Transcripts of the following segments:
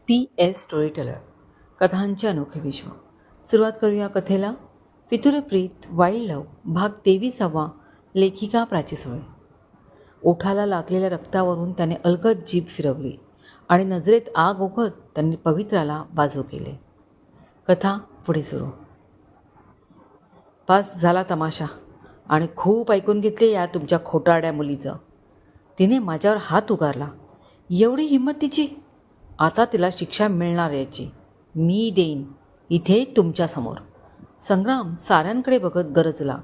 PS story teller कथांचे अनोखे विश्व. सुरुवात करूया कथेला. फितुरप्रीत वाईल्ड लव भाग 23. लेखिका प्राची सुळे. ओठाला लागलेल्या रक्तावरून त्याने अलगद जीभ फिरवली आणि नजरेत आग ओघत त्यांनी पवित्राला बाजू केले. कथा पुढे सुरू. पास झाला तमाशा आणि खूप ऐकून घेतले या तुमच्या खोटारड्या मुलीचं. तिने माझ्यावर हात उगारला. एवढी हिंमत तिची. आता तिला शिक्षा मिळणार याची मी देईन इथे तुमच्यासमोर. संग्राम साऱ्यांकडे बघत गरजला.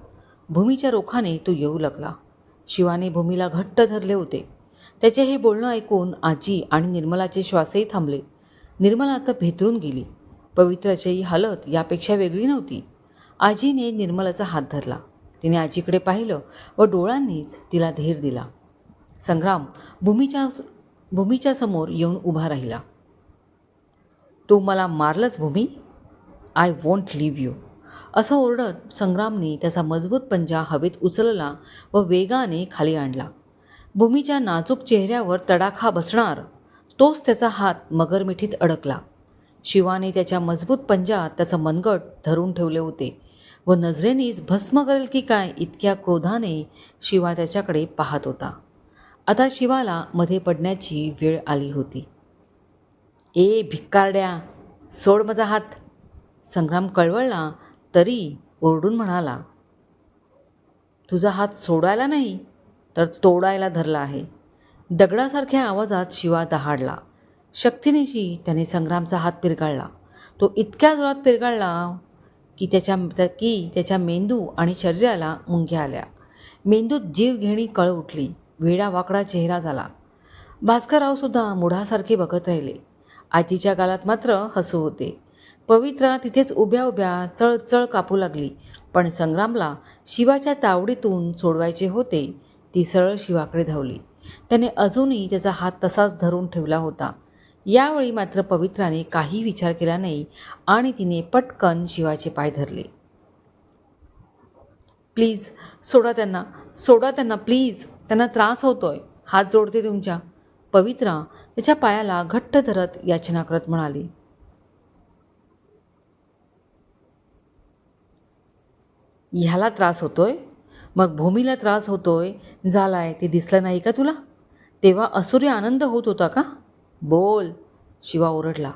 भूमीच्या रोखाने तो येऊ लागला. शिवाने भूमीला घट्ट धरले होते. त्याचे हे बोलणं ऐकून आजी आणि निर्मलाचे श्वासही थांबले. निर्मला आता भेतरून गेली. पवित्राची हालत यापेक्षा वेगळी नव्हती. आजीने निर्मलाचा हात धरला. तिने आजीकडे पाहिलं व डोळ्यांनीच तिला धीर दिला. संग्राम भूमीच्या समोर येऊन उभा राहिला. तू मला मारलंस Bhumi. I want leave you. असं ओरडत संग्रामने त्याचा मजबूत पंजा हवेत उचलला व वेगाने खाली आणला. भूमीच्या नाजूक चेहऱ्यावर तडाखा बसणार तोच त्याचा हात मगरमिठीत अडकला. शिवाने त्याच्या मजबूत पंजात त्याचं मनगट धरून ठेवले होते व नजरेनीच भस्म करेल की काय इतक्या क्रोधाने शिवा त्याच्याकडे पाहत होता. आता शिवाला मध्ये पडण्याची वेळ आली होती. ए भिक्कारड्या, सोड माझा हात. संग्राम कळवळला तरी ओरडून म्हणाला, तुझा हात सोडायला नाही तर तोडायला धरला आहे. दगडासारख्या आवाजात शिवा दहाडला. शक्तीनिशी त्याने संग्रामचा हात पिरगाळला. तो इतक्या जोरात पिरगाळला की त्याच्या मेंदू आणि शरीराला मुंग्या आल्या. मेंदूत जीवघेणी कळ उठली. वेडा वाकडा चेहरा झाला. भास्कररावसुद्धा मुढासारखे बघत राहिले. आजीच्या गालात मात्र हसू होते. पवित्रा तिथेच उभ्या उभ्या चळचळ कापू लागली. पण संग्रामला शिवाच्या तावडीतून सोडवायचे होते. ती सरळ शिवाकडे धावली. त्याने अजूनही त्याचा हात तसाच धरून ठेवला होता. यावेळी मात्र पवित्राने काही विचार केला नाही आणि तिने पटकन शिवाचे पाय धरले. प्लीज सोडा त्यांना प्लीज. त्यांना त्रास होतोय. हात जोडते तुमच्या. पवित्रा त्याच्या पायाला घट्ट धरत याचना करत म्हणाली. ह्याला त्रास होतोय मग भूमीला त्रास होतोय झालाय ते दिसलं नाही का तुला? तेव्हा असुरी आनंद होत होता का? बोल. शिवा ओरडला.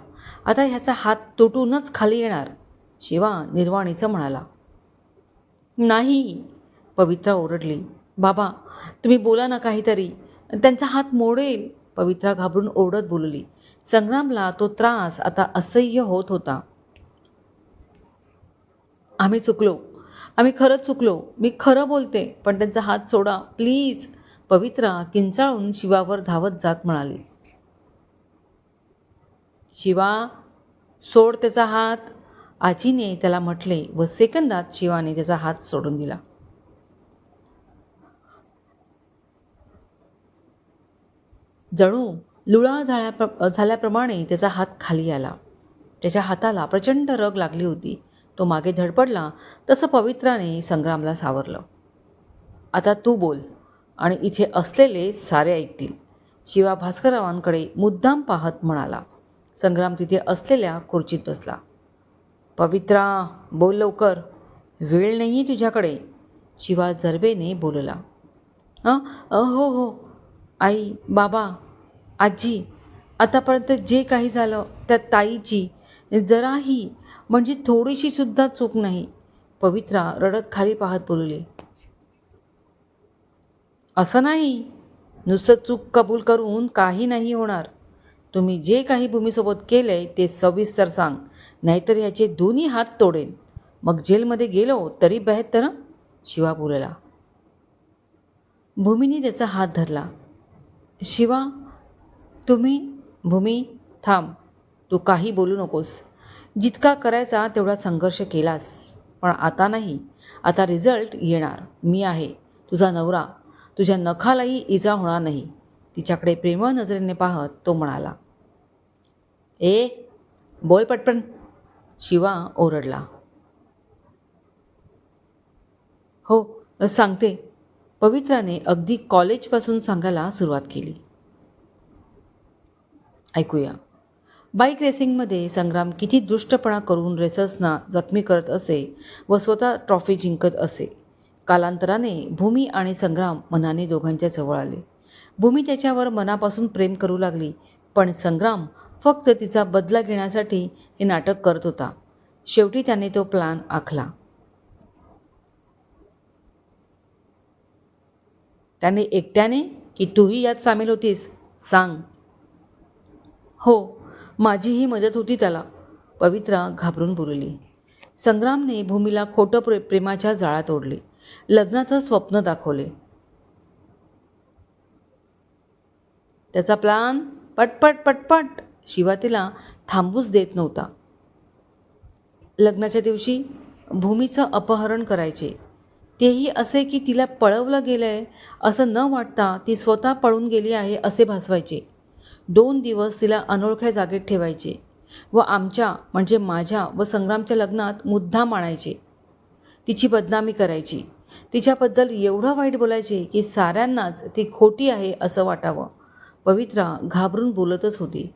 आता ह्याचा हात तुटूनच खाली येणार. शिवा निर्वाणीचं म्हणाला. नाही. पवित्रा ओरडली. बाबा तुम्ही बोला ना काहीतरी. त्यांचा हात मोडेल. पवित्रा घाबरून ओरडत बोलली. संग्रामला तो त्रास आता असह्य होत होता. आम्ही खरंच चुकलो. मी खरं बोलते. पण त्यांचा हात सोडा प्लीज. पवित्रा किंचाळून शिवावर धावत जात म्हणाली. शिवा सोड त्याचा हात. आजीने त्याला म्हटले व सेकंदात शिवाने त्याचा हात सोडून दिला. जणू लुळा झाल्याप्रमाणे त्याचा हात खाली आला. त्याच्या हाताला प्रचंड रग लागली होती. तो मागे धडपडला तसं पवित्राने संग्रामला सावरलं. आता तू बोल आणि इथे असलेले सारे ऐकतील. शिवा भास्कररावांकडे मुद्दाम पाहत म्हणाला. संग्राम तिथे असलेल्या खुर्चीत बसला. पवित्रा बोल लवकर. वेळ नाही तुझ्याकडे. शिवा जरबेने बोलला. हो आई, बाबा, आजी, आतापर्यंत जे काही झालं त्यात ताईची जराही म्हणजे थोडीशी सुद्धा चूक नाही. पवित्रा रडत खाली पाहत बोलली. असं नाही. नुसतं चूक कबूल करून काही नाही होणार. तुम्ही जे काही भूमीसोबत केलंय ते सविस्तर सांग. नाहीतर याचे दोन्ही हात तोडेन. मग जेलमध्ये गेलो तरी बेहत्तर. शिवा बोलला. भूमीने त्याचा हात धरला. शिवा भूमी थांब. तू काही बोलू नकोस. जितका करायचा तेवढा संघर्ष केलास. पण आता नाही. आता रिझल्ट येणार. मी आहे तुझा नवरा. तुझ्या नखालाही इजा होणार नाही. तिच्याकडे प्रेमळ नजरेने पाहत तो म्हणाला. बोल पटपण. शिवा ओरडला. हो सांगते. पवित्राने अगदी कॉलेजपासून सांगायला सुरुवात केली. ऐकूया. बाईक रेसिंगमध्ये संग्राम किती दुष्टपणा करून रेसर्सना जखमी करत असे व स्वतः ट्रॉफी जिंकत असे. कालांतराने भूमी आणि संग्राम मनाने दोघांच्या जवळ आले. भूमी त्याच्यावर मनापासून प्रेम करू लागली, पण संग्राम फक्त तिचा बदला घेण्यासाठी हे नाटक करत होता. शेवटी त्याने तो प्लॅन आखला. त्याने एकट्याने की तूही यात सामील होतीस? सांग. हो, माझीही मदत होती त्याला, पवित्रा घाबरून बोलली. संग्रामने भूमीला खोटं प्रेमाच्या जाळ्यात ओढले, लग्नाचं स्वप्न दाखवले. त्याचा प्लान पटपट पटपट. शिवा तिला थांबूच देत नव्हता. लग्नाच्या दिवशी भूमीचं अपहरण करायचे, तेही असे की तिला पळवलं गेलंय असं न वाटता ती स्वतः पळून गेली आहे असे भासवायचे. 2 दिवस तिला अनोळख्या जागेत ठेवायचे व आमच्या म्हणजे माझ्या व संग्रामच्या लग्नात मुद्दाम आणायचे. तिची बदनामी करायची, तिच्याबद्दल एवढं वाईट बोलायचे की साऱ्यांनाच ती खोटी आहे असं वाटावं. पवित्रा घाबरून बोलतच होती.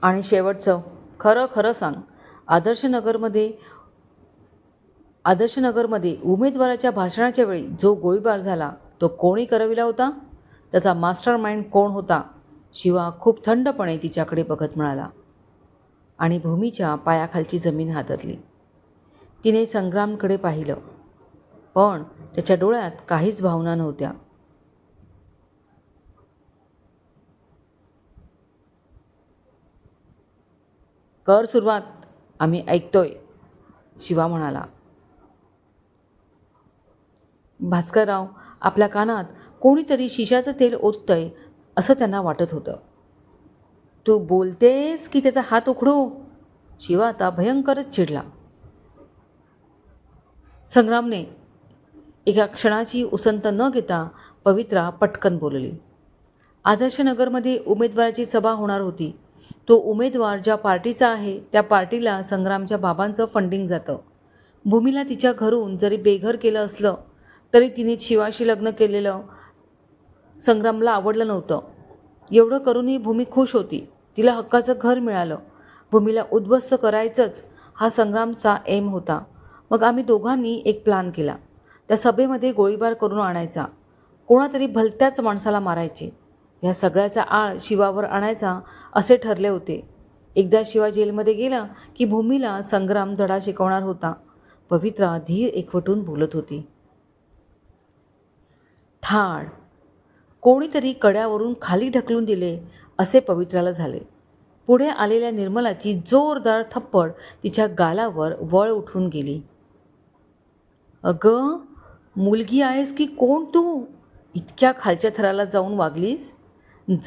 आणि शेवटचं खरं खरं सांग, आदर्शनगरमध्ये उमेदवाराच्या भाषणाच्या वेळी जो गोळीबार झाला तो कोणी करविला होता? त्याचा मास्टर माइंड कोण होता? शिवा खूप थंडपणे तिच्याकडे बघत म्हणाला. आणि भूमीच्या पायाखालची जमीन हादरली. तिने संग्रामकडे पाहिलं, पण त्याच्या डोळ्यात काहीच भावना नव्हत्या. कर सुरुवात, आम्ही ऐकतोय, शिवा म्हणाला. भास्करराव, आपल्या कानात कोणीतरी शिशाचं तेल ओततंय असं त्यांना वाटत होतं. तू बोलतेस की त्याचा हात उखडू? शिवा आता भयंकरच चिडला. संग्रामने एका क्षणाची उसंत न घेता पवित्रा पटकन बोलली. आदर्शनगरमध्ये उमेदवाराची सभा होणार होती. तो उमेदवार ज्या पार्टीचा आहे त्या पार्टीला संग्रामच्या बाबांचं फंडिंग जातं. भूमीला तिच्या घरून जरी बेघर केलं असलं तरी तिने शिवाशी लग्न केलेलं संग्रामला आवडलं नव्हतं. एवढं करूनही भूमी खुश होती. तिला हक्काचं घर मिळालं. भूमीला उद्ध्वस्त करायचंच हा संग्रामचा एम होता. मग आम्ही दोघांनी एक प्लॅन केला. त्या सभेमध्ये गोळीबार करून आणायचा, कोणातरी भलत्याच माणसाला मारायचे. ह्या सगळ्याचा आळ शिवावर आणायचा असे ठरले होते. एकदा शिवा जेलमध्ये गेला की भूमीला संग्राम धडा शिकवणार होता. पवित्रा धीर एकवटून बोलत होती. थाड. कोणीतरी कड्यावरून खाली ढकलून दिले असे पवित्राला झाले. पुढे आलेल्या निर्मलाची जोरदार थप्पड तिच्या गालावर वळ उठून गेली. अगं, मुलगी आहेस की कोण तू? इतक्या खालच्या थराला जाऊन वागलीस?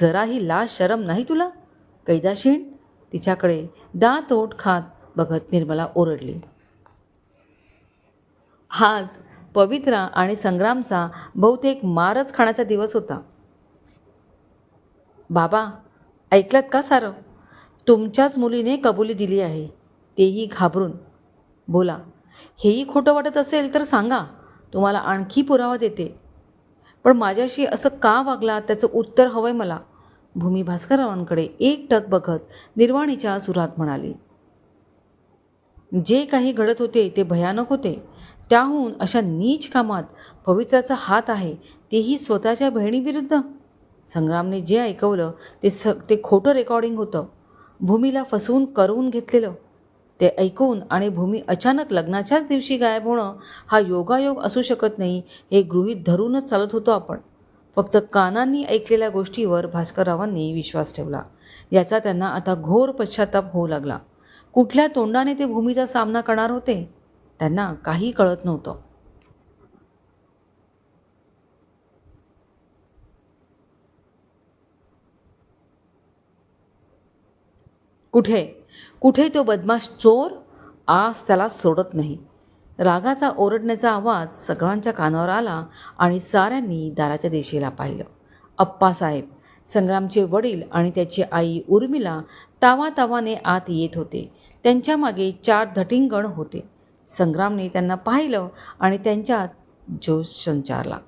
जराही लाज शरम नाही तुला? कैदाशीण, तिच्याकडे दात ओठ खात बघत निर्मला ओरडली. आज पवित्रा आणि संग्रामचा बहुतेक मारच खाण्याचा दिवस होता. बाबा, ऐकलत का सारं? तुमच्याच मुलीने कबुली दिली आहे, तेही घाबरून. बोला, हेही खोटं वाटत असेल तर सांगा, तुम्हाला आणखी पुरावा देते. पण माझ्याशी असं का वागला त्याचं उत्तर हवंय मला. भूमी भास्कररावांकडे एकटक बघत निर्वाणीच्या सुरात म्हणाली. जे काही घडत होते ते भयानक होते. त्याहून अशा नीच कामात पवित्राचा हात आहे, तेही स्वतःच्या बहिणीविरुद्ध. संग्रामने जे ऐकवलं ते खोटं रेकॉर्डिंग होतं. भूमीला फसवून करून घेतलेलं. ते ऐकून आणि भूमी अचानक लग्नाच्याच दिवशी गायब होणं हा योगायोग असू शकत नाही हे गृहीत धरूनच चालत होतो आपण. फक्त कानांनी ऐकलेल्या गोष्टीवर भास्कररावांनी विश्वास ठेवला. याचा त्यांना आता घोर पश्चाताप होऊ लागला. कुठल्या तोंडाने ते भूमीचा सामना करणार होते त्यांना काही कळत नव्हतं. कुठे तो बदमाश चोर? आज त्याला सोडत नाही. रागाचा ओरडण्याचा आवाज सगळ्यांच्या कानावर आला आणि साऱ्यांनी दाराच्या दिशेला पाहिलं. अप्पासाहेब, संग्रामचे वडील आणि त्याची आई उर्मिला तावातावाने आत येत होते. त्यांच्या मागे 4 धटिंगण होते. संग्रामने त्यांना पाहिलं आणि त्यांच्यात जोश संचारला.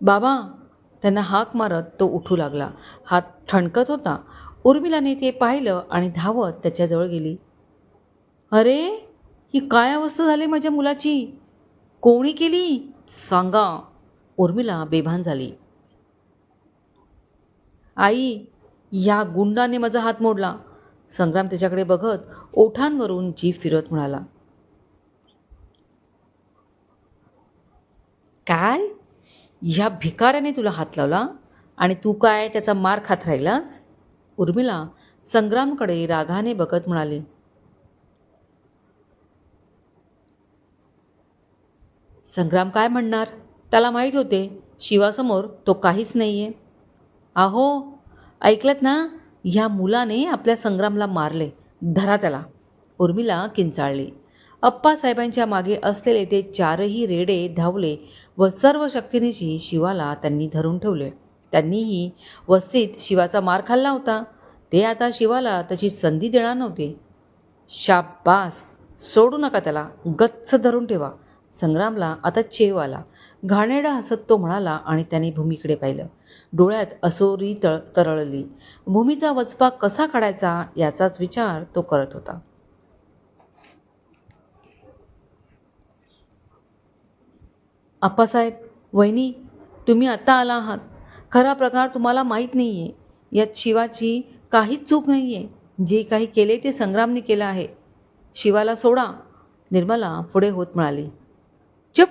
बाबा, त्यांना हाक मारत तो उठू लागला. हात ठणकत होता. उर्मिलाने ते पाहिलं आणि धावत त्याच्याजवळ गेली. अरे, ही काय अवस्था झाली माझ्या मुलाची? कोणी केली? सांगा. उर्मिला बेभान झाली. आई, या गुंडाने माझा हात मोडला. संग्राम त्याच्याकडे बघत ओठांवरून जीभ फिरत म्हणाला. काय? ह्या भिकाऱ्याने तुला हात लावला आणि तू काय त्याचा मार खात राहिलास? उर्मिला संग्रामकडे रागाने बघत म्हणाली. संग्राम काय म्हणणार? त्याला माहीत होते शिवासमोर तो काहीच नाहीये. अहो, ऐकलत ना? ह्या मुलाने आपल्या संग्रामला मारले. धरा त्याला. उर्मिला किंचाळली. अप्पासाहेबांच्या मागे असलेले ते चारही रेडे धावले व सर्व शक्तीनिशी शिवाला त्यांनी धरून ठेवले. त्यांनीही वस्तीत शिवाचा मार खाल्ला होता. ते आता शिवाला तशी संधी देणार नव्हते. शाब्बास, सोडू नका त्याला, गच्च धरून ठेवा. संग्रामला आता चेव आला. घाणेरडा हसत तो म्हणाला आणि त्याने भूमीकडे पाहिलं. डोळ्यात असोरी तरळली. भूमीचा वचपा कसा काढायचा याचाच विचार तो करत होता. आप्पासाहेब, वहिनी, तुम्ही आत्ता आला आहात. खरा प्रकार तुम्हाला माहीत नाही आहे. यात शिवाची काहीच चूक नाही आहे. जे काही केले ते संग्रामने केलं आहे. शिवाला सोडा. निर्मला पुढे होत म्हणाली. चुप,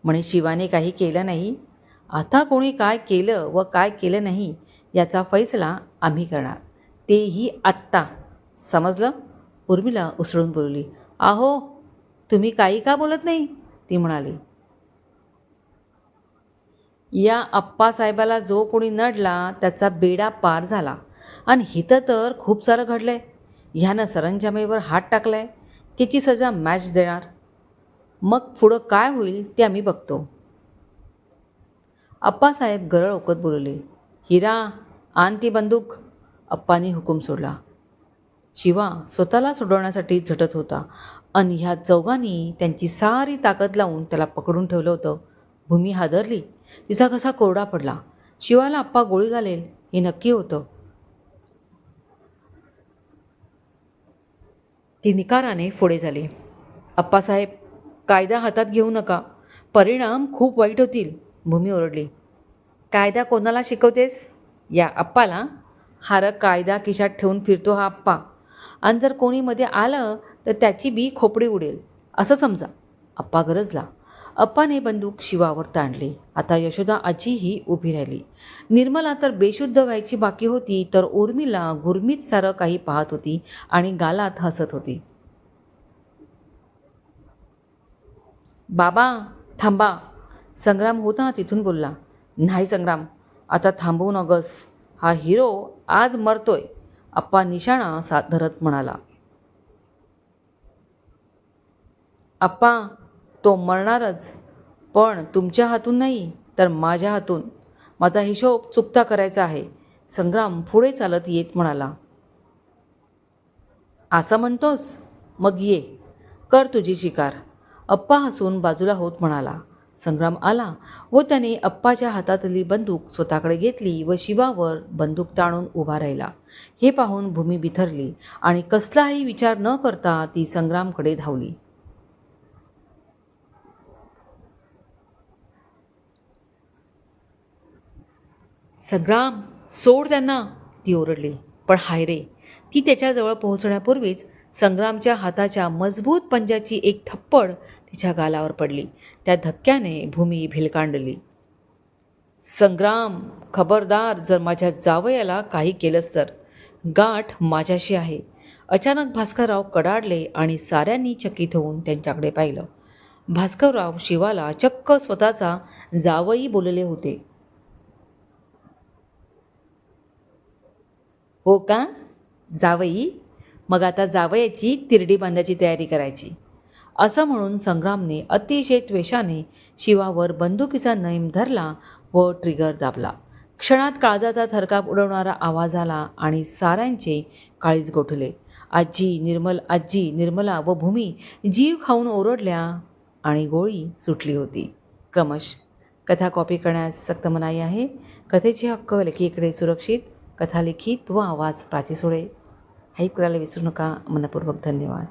म्हणे शिवाने काही केलं नाही. आता कोणी काय केलं व काय केलं नाही याचा फैसला आम्ही करणार, तेही आत्ता. समजलं? उर्मिला उसळून बोलली. आहो, तुम्ही काही का बोलत नाही? ती म्हणाली. या अप्पासाहेबाला जो कोणी नडला त्याचा बेडा पार झाला. आणि हिथं तर खूप सारं घडलंय. ह्यानं सरंजामेवर हात टाकलाय. त्याची सजा मॅच देणार. मग पुढं काय होईल ते आम्ही बघतो. अप्पासाहेब गरळ ओकत बोलले. हिरा, आण ती बंदूक. अप्पांनी हुकूम सोडला. शिवा स्वतःला सोडवण्यासाठी झटत होता आणि ह्या चौघांनी त्यांची सारी ताकद लावून त्याला पकडून ठेवलं होतं. भूमी हादरली. तिचा कसा कोरडा पडला. शिवाला अप्पा गोळी घालेल हे नक्की होतं. ती निकाराने पुढे झाली. अप्पासाहेब, कायदा हातात घेऊ नका. परिणाम खूप वाईट होतील. भूमी ओरडली. कायदा कोणाला शिकवतेस? या अप्पाला? हार कायदा खिशात ठेवून फिरतो हा अप्पा. आणि जर कोणी मध्ये आलं तर त्याची बी खोपडी उडेल असं समजा. अप्पा गरजला. अप्पाने बंदूक शिवावर ताणली. आता यशोदा आजीही उभी राहिली. निर्मला तर बेशुद्ध व्हायची बाकी होती, तर उर्मिला गुरमीत सारं काही पाहत होती आणि गालात हसत होती. बाबा, थांबा. संग्राम होता तिथून बोलला. नाही संग्राम, आता थांबवू नगस. हा हिरो आज मरतोय. अप्पा निशाणा साथ धरत म्हणाला. अप्पा, तो मरणारच, पण तुमच्या हातून नाही तर माझ्या हातून. माझा हिशोब चुकता करायचा आहे. संग्राम पुढे चालत येत म्हणाला. असं म्हणतोस? मग ये, कर तुझी शिकार. अप्पा हसून बाजूला होत म्हणाला. संग्राम आला व त्याने अप्पाच्या हातातली बंदूक स्वतःकडे घेतली व शिवावर बंदूक ताणून उभा राहिला. हे पाहून भूमी बिथरली आणि कसलाही विचार न करता ती संग्रामकडे धावली. संग्राम, सोड त्यांना, ती ओरडली. पण हाय रे, ती त्याच्याजवळ पोहोचण्यापूर्वीच संग्रामच्या हाताच्या मजबूत पंजाची एक थप्पड तिच्या गालावर पडली. त्या धक्क्याने भूमी भिलकांडली. संग्राम, खबरदार, जर माझ्या जावयाला काही केलंस तर गाठ माझ्याशी आहे. अचानक भास्करराव कडाडले आणि साऱ्यांनी चकित होऊन त्यांच्याकडे पाहिलं. भास्करराव शिवाला चक्क स्वतःचा जावई बोलले होते. हो का? जावई? मग आता जावयाची तिरडी बांधायची तयारी करायची. असं म्हणून संग्रामने अतिशय त्वेषाने शिवावर बंदुकीचा नैम धरला व ट्रिगर दाबला. क्षणात काळजाचा थरकाप उडवणारा आवाज आला आणि साऱ्यांचे काळीज गोठले. आजी, निर्मल आजी, निर्मला व भूमी जीव खाऊन ओरडल्या आणि गोळी सुटली होती. क्रमश कथा कॉपी करण्यास सक्त मनाई आहे. कथेचे हक्क लेखिकेकडे सुरक्षित. कथा लिखित व आवाज प्राची सोळे. हाईप करायला विसरू नका. मनपूर्वक धन्यवाद.